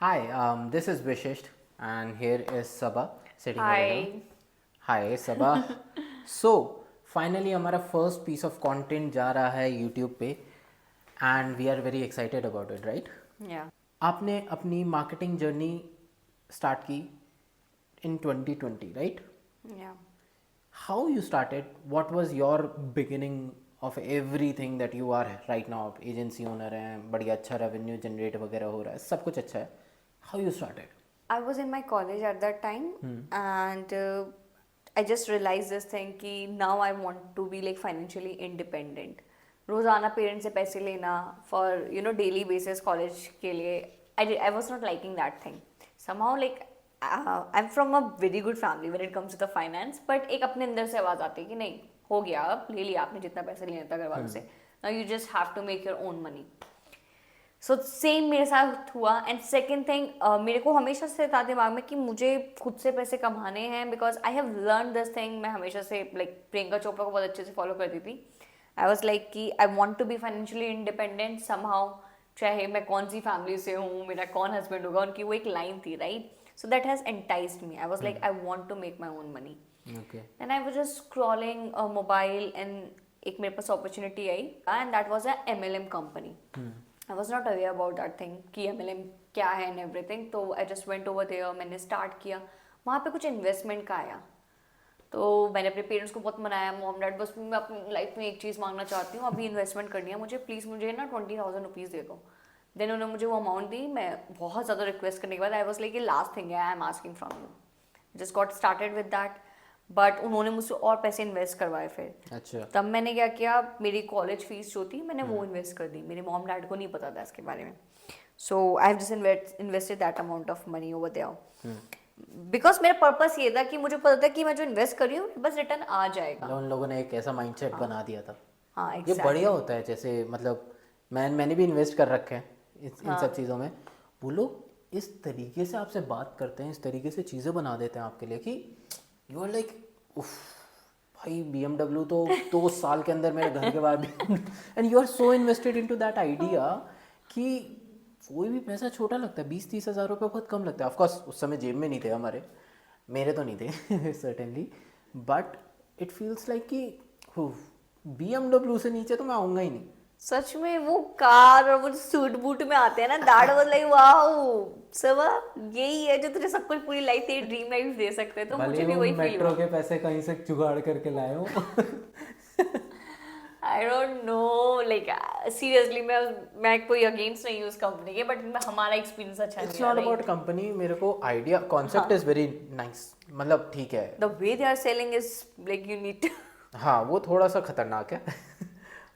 Hi, this is Vishisht, and here is Sabah sitting over here. Hi. Hi, Sabah. So, finally हमारा first piece of content जा रहा है YouTube पे, and we are very excited about it, right? Yeah. आपने अपनी marketing journey start की in 2020, right? Yeah. How you started? What was your beginning of everything that you are right now? आप agency owner हैं, बढ़िया अच्छा revenue generate वगैरह हो रहा है, सब कुछ अच्छा है. How you started? I was in my college at that time and I just realized this thing कि now I want to be like financially independent. रोजाना पेरेंट्स से पैसे लेना for daily basis college के लिए I was not liking that thing. Somehow like I'm from a very good family when it comes to the finance but एक अपने अंदर से आवाज आती है कि नहीं हो गया अब ले लिया आपने जितना पैसा लेना था घर वालों से. Now you just have to make your own money. So same मेरे साथ हुआ एंड सेकेंड थिंग मेरे को हमेशा से था दिमाग में कि मुझे खुद से पैसे कमाने हैं because I have learn this thing. मैं हमेशा से लाइक प्रियंका चोपड़ा को बहुत अच्छे से फॉलो करती थी. आई वॉज लाइक कि I want to be financially independent somehow. चाहे मैं कौन सी फैमिली से हूँ मेरा कौन हस्बैंड होगा उनकी वो एक लाइन थी right. So that has enticed me. I was like I want to make my own money. Okay. And I was just scrolling mobile and एक मेरे पास अपॉर्चुनिटी आई and that was a MLM company. I was not aware about that thing कि MLM क्या है and everything. तो I just went over there. मैंने start किया. वहाँ पे कुछ इन्वेस्टमेंट का आया तो मैंने अपने पेरेंट्स को बहुत मनाया. मॉम डैड बस मैं अपनी लाइफ में एक चीज़ मांगना चाहती हूँ अभी इन्वेस्टमेंट करनी है मुझे प्लीज़ मुझे ना 20,000 रुपीज़ दे दो. देन उन्होंने मुझे वो अमाउंट दी. मैं बहुत ज़्यादा रिक्वेस्ट करने के बाद आई वॉज लाइक ये लास्ट थिंग है I am asking from you. Just got started with that. But उन्होंने मुझसे और पैसे इन्वेस्ट करवाए फिर. अच्छा. तब मैंने क्या किया मेरी कॉलेज फीस जो थी मैंने वो इन्वेस्ट कर दी. मेरे मॉम डैड को नहीं पता था इसके बारे में. So I have just invested that amount of money over there because मेरा पर्पस ये था कि मुझे पता था कि मैं जो इन्वेस्ट कर रही हूँ बस रिटर्न आ जाएगा. मतलब उन लोगों ने एक ऐसा माइंडसेट बना दिया था. हाँ ये एग्जैक्ट. बढ़िया होता है. जैसे मतलब मैंने भी इन्वेस्ट कर रखे हैं इन सब चीज़ों में. वो लोग इस तरीके से आपसे बात करते हैं, इस तरीके से चीज़ें बना देते हैं आपके लिए कि यू आर लाइक उफ भाई BMW तो 2 साल के अंदर मेरे घर के बाहर and you are so invested into that idea कि कोई भी पैसा छोटा लगता है. 20-30 हज़ार रुपये बहुत कम लगता है. ऑफकोर्स उस समय जेब में नहीं थे हमारे, मेरे तो नहीं थे certainly. But it feels like कि BMW से नीचे तो मैं आऊँगा ही नहीं. सच में वो कार और वो सूट बूट में आते हैं ना दैट वाज लाइक वाओ सब यही है जो तुझे सब कुछ पूरी लाइफ तेरी ड्रीम लाइफ दे सकते हैं. तो भले मुझे भी वो वही फील मेट्रो हुआ. के पैसे कहीं से जुगाड़ करके लाए हो. आई डोंट नो लाइक सीरियसली मैं कोई अगेंस्ट नहीं हूँ उस कंपनी के बट हमारा एक्सपीरियंस अच्छा इट्स नहीं नॉट रहा. About company. मेरे को idea concept is very nice. मतलब ठीक है. The way they are selling is like you need हाँ वो थोड़ा सा खतरनाक है.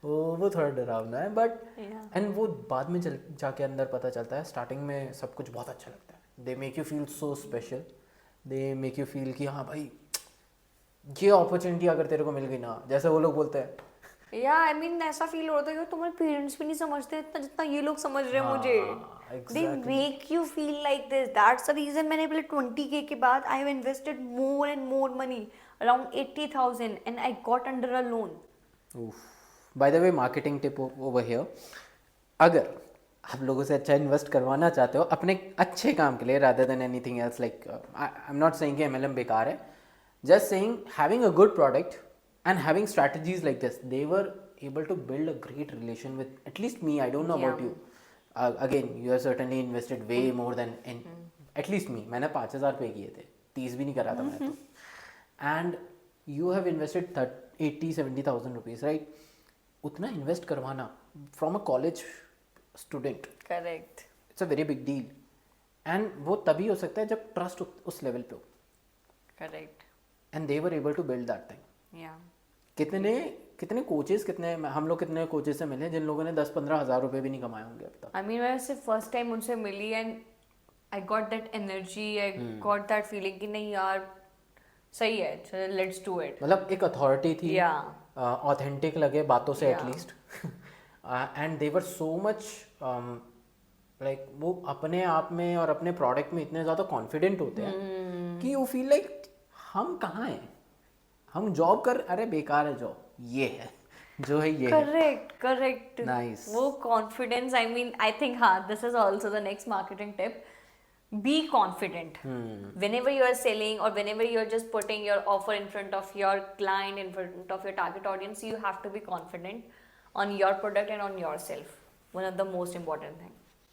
वो थोड़ा डरावना है बट Yeah. एंड वो बाद में जाके अंदर पता चलता है. स्टार्टिंग में सब कुछ बहुत अच्छा लगता है. दे make you feel so special. They make you feel कि हाँ भाई ये अपॉर्चुनिटी अगर तेरे को मिल गई ना, जैसे वो लोग बोलते हैं. या आई मीन ऐसा फील होता है कि तुम्हारे पेरेंट्स भी नहीं समझते इतना जितना ये लोग समझ रहे हैं मुझे. They make you feel like this. That's the reason मैंने पहले 20K के बाद I have invested more and more money around 80,000 and I got under a loan. By the way marketing tip over here. अगर आप लोगों से अच्छा invest करवाना चाहते हो अपने अच्छे काम के लिए rather than anything else, like I am not saying कि MLM बेकार है. Just saying having a good product and having strategies like this, they were able to build a great relation with at least me. I don't know about you. Again you are certainly invested way more than at least me. मैंने 5,000 पे किए थे, 30 भी नहीं करा था मैंने तो. And you have invested 80-70,000 rupees right. उतना इन्वेस्ट करवाना from a college student, correct. It's a very big deal. And वो तभी हो सकता है जब ट्रस्ट उस लेवल पे हो. Correct. And they were able to build that thing. या कितने कोचेस, हम लोग कितने कोचेस से मिले जिन लोगों ने 10-15 हज़ार रुपये भी नहीं कमाए होंगे अब तक. आई मीन मैं सिर्फ फर्स्ट टाइम उनसे मिली and I got that energy. I got that feeling कि नहीं यार सही है लेट्स डू इट. मतलब एक अथॉरिटी थी. या ऑथेंटिक लगे बातों से Yeah. At least. And they were so much like वो अपने आप में और अपने प्रोडक्ट में इतने ज़्यादा कॉन्फिडेंट होते हैं कि यू फील लाइक हम कहाँ हैं, हम जॉब कर, अरे बेकार है जॉब, ये है जो है ये है. करेक्ट. करेक्ट. Nice. वो confidence I mean I think हाँ this is also the next marketing tip. be confident whenever you are selling or whenever you are just putting your offer in front of your client, in front of your target audience. You have to be confident on your product and on yourself. One of the most important thing.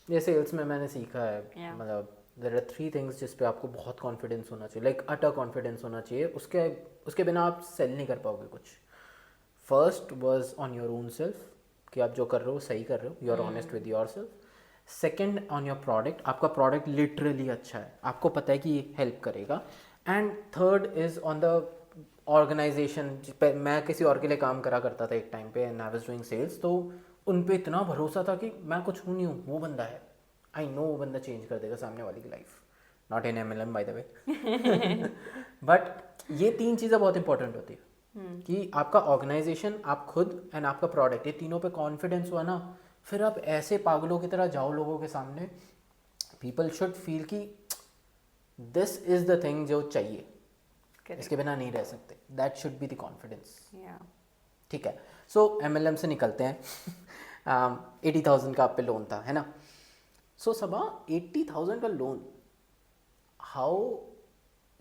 ये sales में मैंने सीखा है, Yeah. मतलब there are 3 things जिस पे आपको बहुत कॉन्फिडेंस होना चाहिए, लाइक अटर कॉन्फिडेंस होना चाहिए, उसके बिना आप सेल नहीं कर पाओगे कुछ. First was on your own self, कि आप जो कर रहे हो सही कर रहे हो, you are honest with yourself. Second on your product, आपका प्रोडक्ट लिटरली अच्छा है, आपको पता है कि ये हेल्प करेगा. And third is on the organization. मैं किसी और के लिए काम करा करता था एक टाइम पे, and I was doing sales, तो उन पे इतना भरोसा था कि मैं कुछ हूँ नहीं हूँ, वो बंदा है, आई नो वो बंदा चेंज कर देगा सामने वाली की life. Not in MLM bye the way. But ये 3 चीज़ें बहुत इंपॉर्टेंट होती है कि आपका ऑर्गेनाइजेशन, आप खुद एंड आपका प्रोडक्ट, ये तीनों पे कॉन्फिडेंस हुआ ना, फिर आप ऐसे पागलों की तरह जाओ लोगों के सामने. पीपल शुड फील कि दिस इज द थिंग जो चाहिए, Correct. इसके बिना नहीं रह सकते. That should be the confidence. Yeah. ठीक है. सो MLM से निकलते हैं. 80,000 का आप पे लोन था, है ना? सो सबा 80,000 का loan, how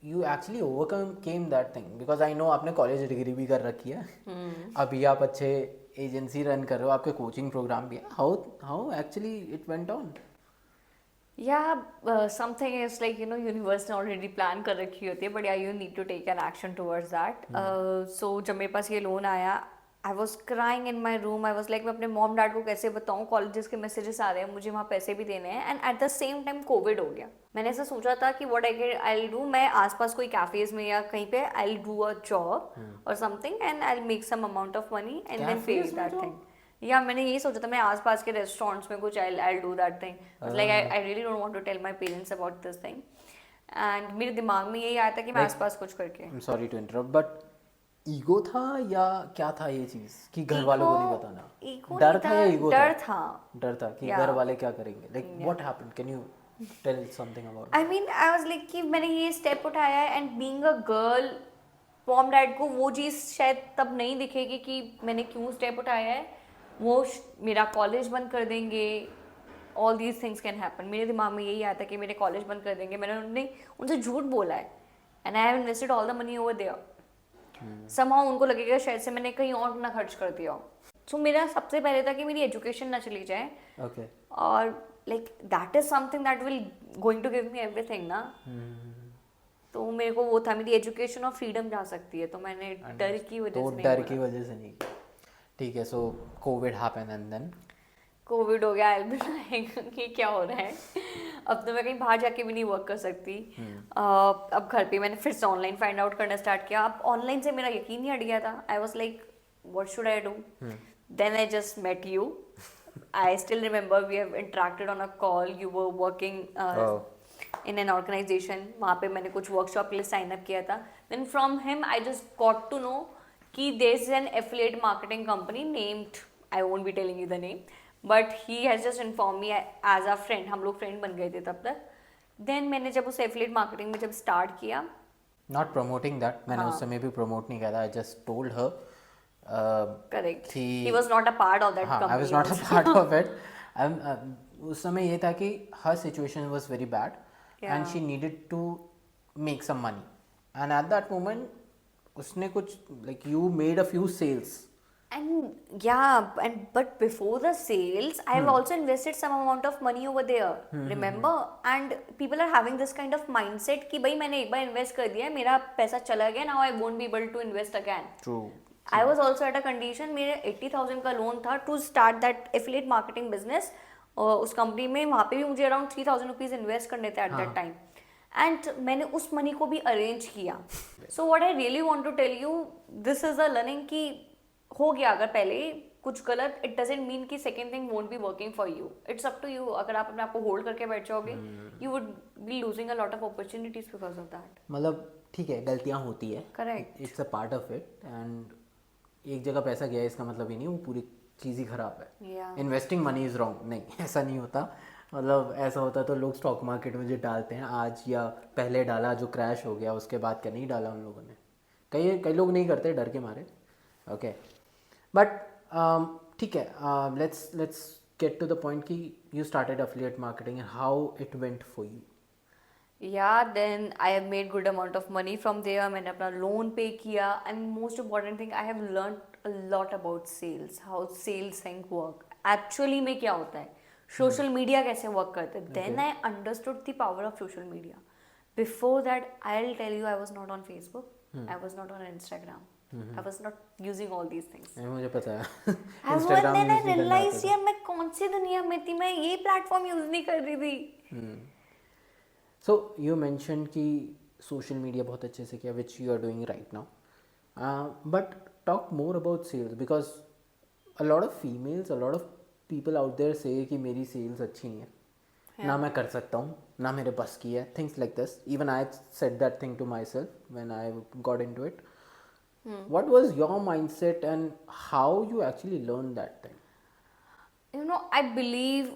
you actually overcome came that thing? Because I know आपने कॉलेज डिग्री भी कर रखी है, अभी आप अच्छे एजेंसी रन कर रहे हो, आपके कोचिंग प्रोग्राम भी है. How actually it went on? Yeah, something is like, universe ने already plan कर रखी होती है, but yeah, you need to take an action towards that. So जब मेरे पास ये लोन आया, I was crying in my room. I was like, मैं अपने मॉम डैड को कैसे बताऊँ, कॉलेजेस के मैसेजेस आ रहे हैं, मुझे वहाँ पैसे भी देने हैं, and at the same time Covid हो गया. मैंने ऐसा सोचा था कि व्हाट आई डू, मैं आसपास कोई कैफेज में या कहीं पे आई डू अ जॉब और something and I make some amount of money and then पे Cafes में दैट job? थिंग. या मैंने यही सोचा था, मैं आसपास के रेस्टोरेंट्स में कुछ I do that thing. Like I really don't want to tell my parents about this thing, and मेरे दिमाग में यही आया था कि मैं Like- आसपास कुछ करके. I am sorry to interrupt, but ego था या क्या था ये चीज़ कि घर वालों को नहीं बताना? ego डर नहीं था या ईगो डर था? था. डर था कि Yeah. घर वाले क्या करेंगे. Like what happened, can you tell something about? I mean I was like कि मैंने ये स्टेप उठाया है, and being a girl, mom dad को वो चीज़ शायद तब नहीं दिखेगी कि मैंने क्यों स्टेप उठाया है. वो मेरा कॉलेज बंद कर देंगे, all these things can happen. मेरे दिमाग में यही आया था कि मेरे कॉलेज बंद कर देंगे. मैंने उनसे झूठ बोला है, and I have invested all the money over there. Somehow उनको लगेगा शायद से मैंने कहीं और ना खर्च कर दिया. सो मेरा सबसे पहले था कि मेरी एजुकेशन ना चली जाए, ओके. और like that is something that will going to give me everything ना. तो मेरे को वो था, मेरी एजुकेशन और फ्रीडम जा सकती है, तो मैंने डर की वजह तो से डर की वजह से नहीं किया. ठीक है. So Covid happened and then Covid हो गया. कि क्या हो रहा है, अब तो मैं कहीं बाहर जाके भी नहीं वर्क कर सकती. अब घर पे मैंने फिर से ऑनलाइन फाइंड आउट करना स्टार्ट किया. अब ऑनलाइन से मेरा यकीन ही हट गया था. I was like what should I do. Then I just met you. I still remember we have interacted on a call. You were working in an organization. वहाँ पे मैंने कुछ वर्कशॉप के लिए साइन अप किया था. Then from him I just got to know कि there is an affiliate marketing company named, I won't be telling you the name, but he has just inform me as a friend. हम लोग friend बन गए थे तब तक. Then मैंने जब उस एफिलिएट मार्केटिंग में जब स्टार्ट किया, नॉट प्रमोटिंग दैट, मैंने उस समय भी प्रमोट नहीं किया था. I just told her. Correct, he was not a part of that company. I was not a part of it. उस समय ये था कि her situation was very bad and she needed to make some money, and at that moment उसने कुछ like you made a few sales. And yeah, but before the sales, I've also invested some amount of money over there. Remember? And people are having this kind of mindset कि भाई मैंने एक बार invest कर दिया है, मेरा पैसा चला गया, now I won't be able to invest again. True. I was also at a condition, मेरे 80,000 का लोन था to start that affiliate marketing business. उस कंपनी में वहाँ पे भी मुझे अराउंड 3,000 रुपीज इन्वेस्ट करने थे at that time. एंड मैंने उस मनी को भी अरेंज किया. So what I really want to tell you, this is a learning कि हो गया अगर पहले कुछ गलत, इट डजंट मीन कि second thing won't be working for you. It's up to you. अगर आप अपने आप को होल्ड करके बैठ जाओगे, you would be losing a lot of opportunities because of that. मतलब ठीक है, गलतियाँ होती है, correct, it's a part of it. And एक जगह पैसा गया इसका मतलब ही नहीं वो पूरी चीज़ ही ख़राब है. Investing money is wrong. नहीं, ऐसा नहीं होता. मतलब ऐसा होता तो लोग स्टॉक मार्केट में जो डालते हैं आज, या पहले डाला जो क्रैश हो गया उसके बाद क्या नहीं डाला उन लोगों ने. कई लोग नहीं करते डर के मारे. ओके, बट ठीक है, let's get to the point कि you started affiliate marketing and how it went for you. Yeah, then I have made good amount of money from there. मैंने अपना loan pay किया, and most important thing, I have learned a lot about sales, how sales thing work. Actually में क्या होता है, social media कैसे work करता है. Then I understood the power of social media. Before that, I'll tell you, I was not on Facebook, I was not on Instagram, I was not using all these things. मुझे पता है And Instagram then I use नहीं करना आता realized यार मैं कौन सी दुनिया में थी, मैं ये प्लेटफॉर्म यूज नहीं कर रही थी. सो यू मैंशन कि सोशल मीडिया बहुत अच्छे से किया which you are doing right now but talk more about sales because a lot of females a lot of people out there से कि मेरी सेल्स अच्छी नहीं है ना मैं कर सकता हूँ ना मेरे बस की है things like this even I said that thing to myself when I got into it what was your mindset and how you actually learned that thing? You know, I believe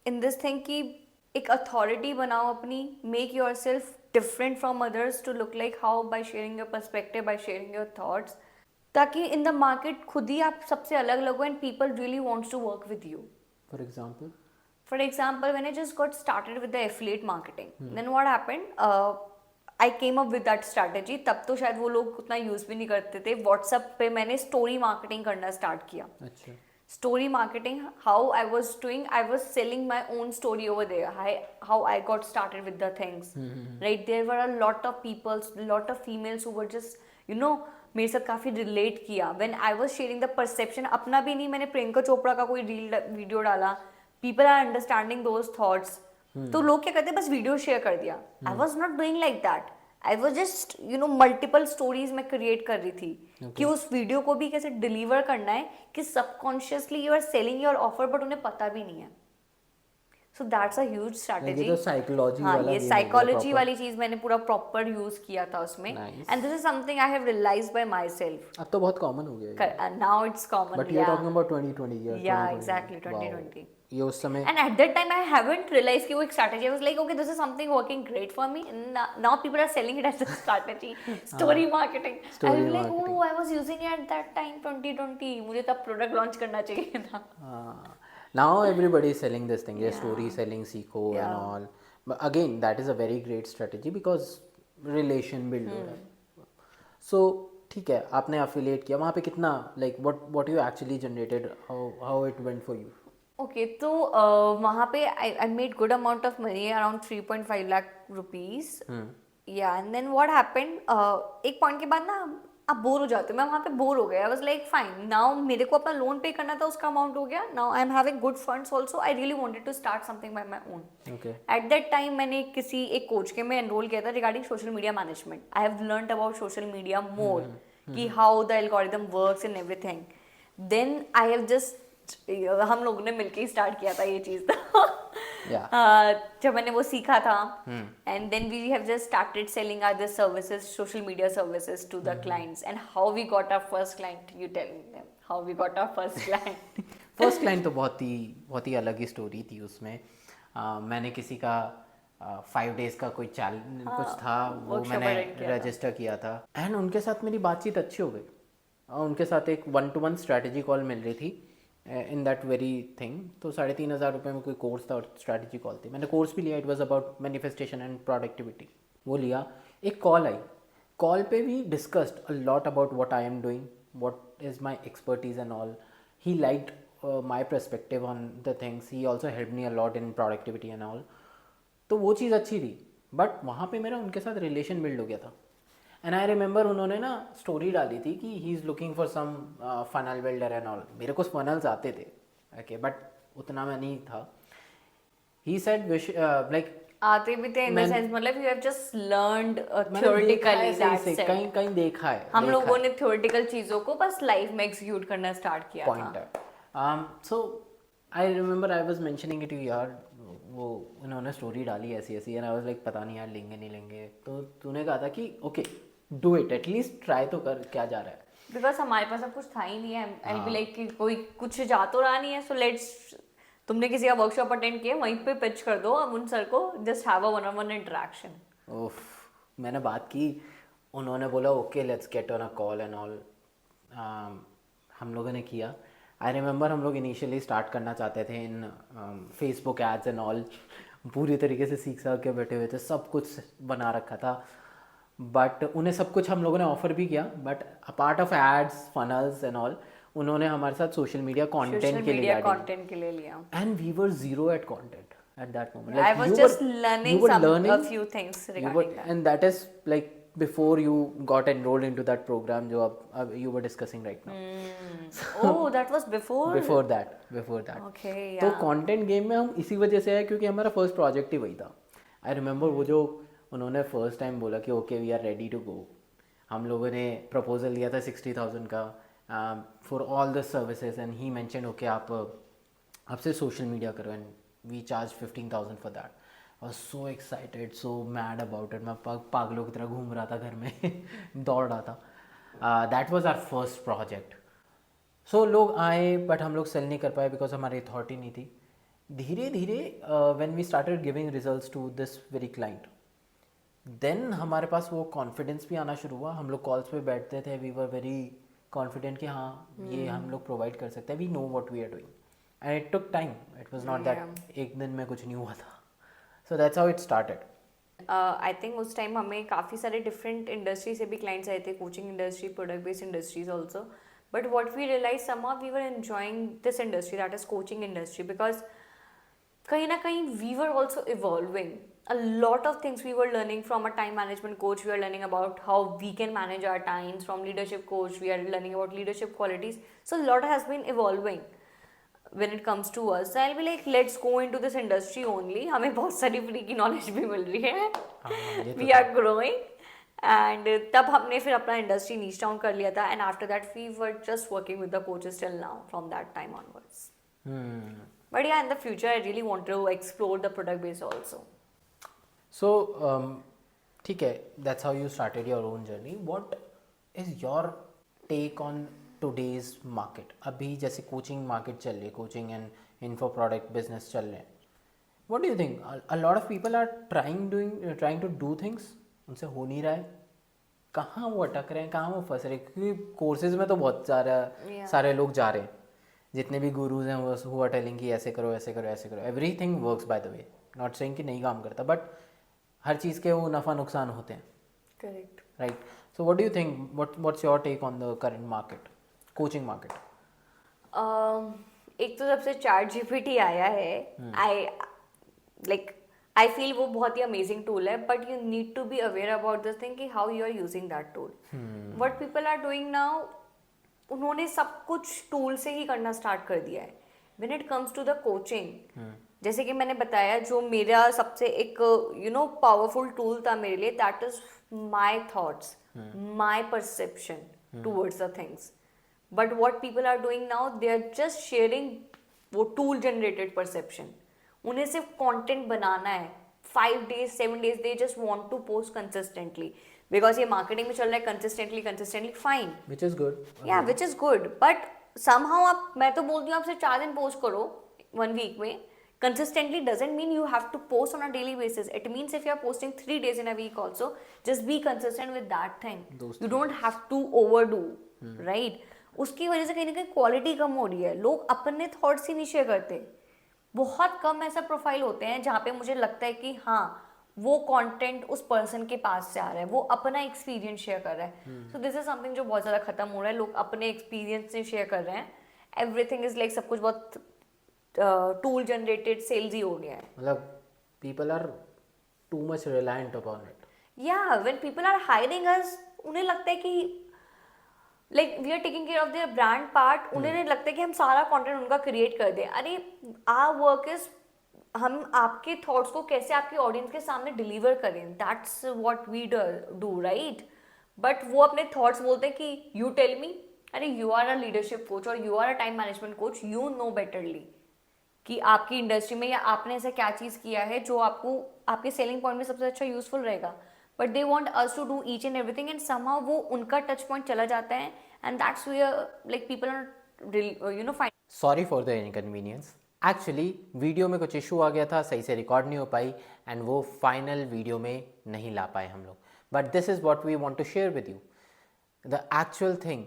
in this thing कि एक authority बनाओ अपनी, make yourself different from others to look like how, by sharing your perspective, by sharing your thoughts, ताकि in the market खुद ही आप सबसे अलग लगो and people really wants to work with you. For example? For example, when I just got started with the affiliate marketing, then what happened? I came up with that strategy. तब तो शायद वो लोग उतना यूज भी नहीं करते थे. WhatsApp पे मैंने स्टोरी मार्केटिंग करना स्टार्ट किया. अच्छा. Story marketing, how I was doing, I was selling my own story over there. How I got started with the things. Right, there were a lot of people, lot of females who were just, you know, मेरे साथ काफ़ी relate किया. When I was sharing the perception, अपना भी नहीं, मैंने प्रियंका चोपड़ा का कोई रील वीडियो डाला. People are understanding those thoughts. तो लोग क्या करते, बस वीडियो शेयर कर दिया. I was not doing like that. I was just, you know, multiple stories मैं क्रिएट कर रही थी कि उस वीडियो को भी कैसे डिलीवर करना है कि subconsciously you are selling your offer but उन्हें पता भी नहीं है. So that's a huge strategy. तो साइकोलॉजी हाँ, वाला ये साइकोलॉजी वाली चीज मैंने पूरा प्रॉपर यूज किया था उसमें. And this is something I have realized by myself. अब तो बहुत कॉमन हो गया है. Now it's common. But you are talking about 2020 year. या एग्जैक्टली 2020. ये उस समय. And at that time I haven't realized कि वो एक strategy. I was like, okay, this is something working great for me. And now people are selling it as a strategy. Story marketing. I was like, oh, I was using it at that time 2020. मुझे तब product launch करना चाहिए था. Now everybody is selling this thing. Story selling, Seeko and all. But again, that is a very great strategy because relation build हो रहा है. So ठीक है, आपने affiliate किया. वहाँ पे कितना, like what you actually generated, how it went for you? Okay, तो वहाँ पे I made good amount of money, around 3.5 lakh rupees. Yeah, and then what happened? एक पॉइंट के बाद ना आप बोर हो जाते हो. मैं वहाँ पे बोर हो गया. I was like fine. Now मेरे को अपना लोन पे करना था, उसका अमाउंट हो गया. Now I am having good funds also. I really wanted to start something by my own. Okay. At that time मैंने किसी एक कोच के में एनरोल किया था regarding social media management. I have learned about social media more कि how the algorithm works and everything. Then I have just हम लोगों ने मिलके ही स्टार्ट किया था ये चीज. जब मैंने वो सीखा था and then we have just started selling other services, social media services to the clients. And how we got our first client, you tell them how we got our first client. First client तो बहुत ही अलग ही story थी उसमें. मैंने किसी का 5 days का कोई चैलेंज कुछ था, वो मैंने रजिस्टर किया था एंड उनके साथ मेरी बातचीत अच्छी हो गई. उनके साथ एक 1-to-1 स्ट्रैटेजी कॉल मिल रही थी इन दैट वेरी थिंग. तो 3,500 रुपये में कोई कोर्स था और स्ट्रैटेजी कॉल थी. मैंने कोर्स भी लिया. It was about manifestation and productivity. वो लिया. एक कॉल आई. कॉल पे भी discussed a lot about what I am doing, what is my expertise and all. He liked my perspective on the things. He also help me a lot in productivity and all. तो वो चीज़ अच्छी थी. But वहाँ पे मेरा उनके साथ relation build हो गया था. एंड आई रिमेंबर उन्होंने ना स्टोरी डाली थी कि he is looking for some funnel builder and all. मेरे को फनल्स आते थे ओके बट उतना मैं नहीं था. ही सेड लाइक आते भी थे इन द सेंस, मतलब you have just learned theoretically that's it. कहीं देखा है. हम लोगों ने थ्योरेटिकल चीज़ों को बस लाइफ में एग्जीक्यूट करना स्टार्ट किया था. So I remember I was mentioning it you यार, वो उन्होंने स्टोरी डाली ऐसी ऐसी एंड आई वाज लाइक पता नहीं यार लेंगे नहीं लेंगे. तो तूने कहा था कि okay do it, at least try तो कर, क्या जा रहा है. बिकॉज हमारे पास अब कुछ था ही नहीं है. आई बी लाइक कि कोई कुछ जा तो रहा नहीं है, सो लेट्स, तुमने किसी का वर्कशॉप अटेंड किया, वहीं पे पिच कर दो अब उन सर को, just have a one on one interaction. ओफ, मैंने बात की. उन्होंने बोला okay let's get on a call and all. हम लोगों ने किया. आई रिमेंबर हम लोग इनिशियली स्टार्ट करना चाहते थे in Facebook ads and all. पूरी तरीके से सीख साख के बैठे हुए थे, सब कुछ बना रखा था, बट उन्हें सब कुछ हम लोगों ने ऑफर भी किया, but apart of ads funnels and all, उन्होंने हमारे साथ सोशल मीडिया सोशल कंटेंट के लिए मीडिया लिया, कंटेंट के लिए लिया. and we were zero at content at that moment. I was just learning a few things regarding that. And that is like before you got enrolled into that program जो अब you were discussing right now. Oh, that was before. Before that. Okay, तो yeah. Content game में हम इसी वजह से आए क्योंकि हमारा फर्स्ट प्रोजेक्ट ही वही था. आई रिमेंबर वो जो उन्होंने फर्स्ट टाइम बोला कि okay we are ready to go, हम लोगों ने प्रपोजल दिया था 60,000 का for all the services, and he mention okay आप आपसे सोशल मीडिया करो, and we charge 15,000 for that. I was so excited, so mad about it. मैं पागलों की तरह घूम रहा था घर में दौड़ रहा था. That was our first project. So लोग आए बट हम लोग सेल नहीं कर पाए बिकॉज हमारी अथॉरिटी नहीं थी. धीरे धीरे when we started giving results to this very client, then हमारे पास वो कॉन्फिडेंस भी आना शुरू हुआ. हम लोग कॉल्स पे बैठते थे, वी वर वेरी कॉन्फिडेंट कि हाँ ये हम लोग प्रोवाइड कर सकते हैं, we know what we are doing. And it took time, it was not that एक दिन में कुछ नहीं हुआ था. So that's how it started. I think उस टाइम हमें काफ़ी सारे डिफरेंट इंडस्ट्री से भी क्लाइंट्स आए थे, coaching industry, product based industries also. But what we realize somehow we were enjoying this industry, that is coaching industry, because कहीं ना कहीं we were also evolving. A lot of things we were learning from a time management coach. We are learning about how we can manage our times. From leadership coach, we are learning about leadership qualities. So a lot has been evolving when it comes to us. So I'll be like, let's go into this industry only. हमें बहुत सारी free की knowledge भी मिल रही है. We are growing. And तब हमने फिर अपना इंडस्ट्री नीच डाउन कर लिया था. And after that we were just working with the coaches till now from that time onwards. But yeah, in the future I really want to explore the product base also. So ठीक है, that's how you started your own journey. What is your take on today's market? अभी जैसे coaching market चल रही है, coaching and info product business चल रहे हैं. What do you think? A lot of people are trying to do things, उनसे हो नहीं रहा है. कहाँ वो अटक रहे हैं, कहाँ वो फंस रहे हैं? क्योंकि कोर्सेज में तो बहुत सारे लोग जा रहे हैं, जितने भी गुरुज हैं वो हु आर टेलिंग कि ऐसे करो ऐसे करो ऐसे करो. Everything works by the way, not saying कि नहीं काम करता, बट हर चीज़ के वो नफ़ा नुकसान होते हैं. Correct, right. So what do you think, what's your take on the current market, coaching market? एक तो जब से चैट जीपीटी आया है, आई फील वो बहुत ही अमेजिंग टूल है, but you need to be aware about this thing कि how you are using that tool. What people are doing now, उन्होंने सब कुछ टूल से ही करना स्टार्ट कर दिया है. When it comes to the coaching, जैसे कि मैंने बताया, जो मेरा सबसे एक पावरफुल टूल था मेरे लिए, that is my thoughts, my perception towards the things. But what people are doing now, they are just sharing वो टूल जनरेटेड परसेप्शन. उन्हें सिर्फ कंटेंट बनाना है. 5 days 7 days they just want to post consistently, because ये marketing में चल रहा है consistently fine, which is good. या which is good. But somehow आप, मैं तो बोलती हूँ आप सिर्फ 4 दिन पोस्ट करो 1 week में. Consistently doesn't mean you have to post on a daily basis. It means if you are posting 3 days in a week also, just be consistent with that thing. You don't have to overdo, right? उसकी वजह से कहीं ना कहीं quality कम हो रही है. लोग अपने थॉट्स ही नहीं शेयर करते. बहुत कम ऐसा प्रोफाइल होते हैं जहाँ पे मुझे लगता है कि हाँ वो कंटेंट उस पर्सन के पास से आ रहा है, वो अपना एक्सपीरियंस शेयर कर रहा है. सो दिस इज समथिंग जो बहुत ज़्यादा खत्म हो रहा है. लोग अपने एक्सपीरियंस से शेयर कर रहे हैं. एवरीथिंग इज लाइक, सब कुछ बहुत टूल जनरेटेड सेल्स ही हो गया है. मतलब people are too much reliant upon it. या when people are hiring us, उन्हें लगता है कि like we are taking care of their brand part. उन्हें लगता है कि हम सारा कंटेंट उनका क्रिएट कर दें. अरे आवर वर्क इज, हम आपके थॉट्स को कैसे आपके ऑडियंस के सामने डिलीवर करें, that's what we do, right. But वो अपने थॉट्स बोलते हैं कि यू टेल मी. अरे you are a leadership coach और you are a time management coach, you know betterly कि आपकी इंडस्ट्री में या आपने ऐसा क्या चीज़ किया है जो आपको आपके सेलिंग पॉइंट में सबसे अच्छा यूजफुल रहेगा. But they want us to do each and everything, and somehow वो उनका टच पॉइंट चला जाता है. And that's where like people are find. Sorry for the inconvenience. Actually video में कुछ इशू आ गया था, सही से रिकॉर्ड नहीं हो पाई, एंड वो फाइनल वीडियो में नहीं ला पाए हम लोग. But this is what we want to share with you. The actual thing,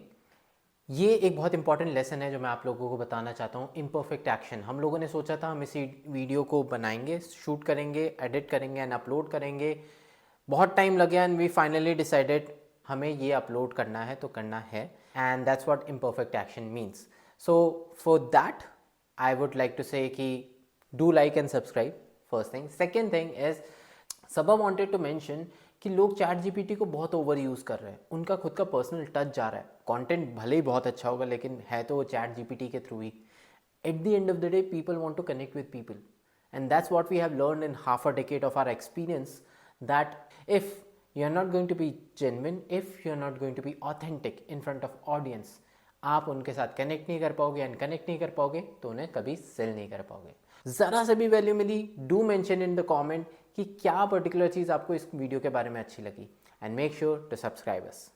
ये एक बहुत इंपॉर्टेंट लेसन है जो मैं आप लोगों को बताना चाहता हूँ, इम्परफेक्ट एक्शन। हम लोगों ने सोचा था हम इसी वीडियो को बनाएंगे, शूट करेंगे, एडिट करेंगे एंड अपलोड करेंगे। बहुत टाइम लगे एंड वी फाइनली डिसाइडेड हमें ये अपलोड करना है तो करना है, and that's what imperfect action means. So for that I would like to say कि do like and subscribe, first thing. Second thing is Saba wanted to mention कि लोग चैट जीपीटी को बहुत ओवर यूज़ कर रहे हैं, उनका खुद का पर्सनल टच जा रहा है। कंटेंट भले ही बहुत अच्छा होगा लेकिन है तो वो चैट जीपीटी के थ्रू ही। At the end of the day people want to connect with people, and that's what we have learned in half a decade of our experience, that if you are not going to be genuine, if you are not going to be authentic in front of audience, आप उनके साथ connect नहीं कर पाओगे, and connect नहीं कर पाओगे तो उन्हें कभी सेल नहीं कर पाओगे। ज़रा से भी वैल्यू मिली, do mention in the comment कि क्या पर्टिकुलर चीज़ आपको इस वीडियो के बारे में अच्छी लगी, and make sure to subscribe us.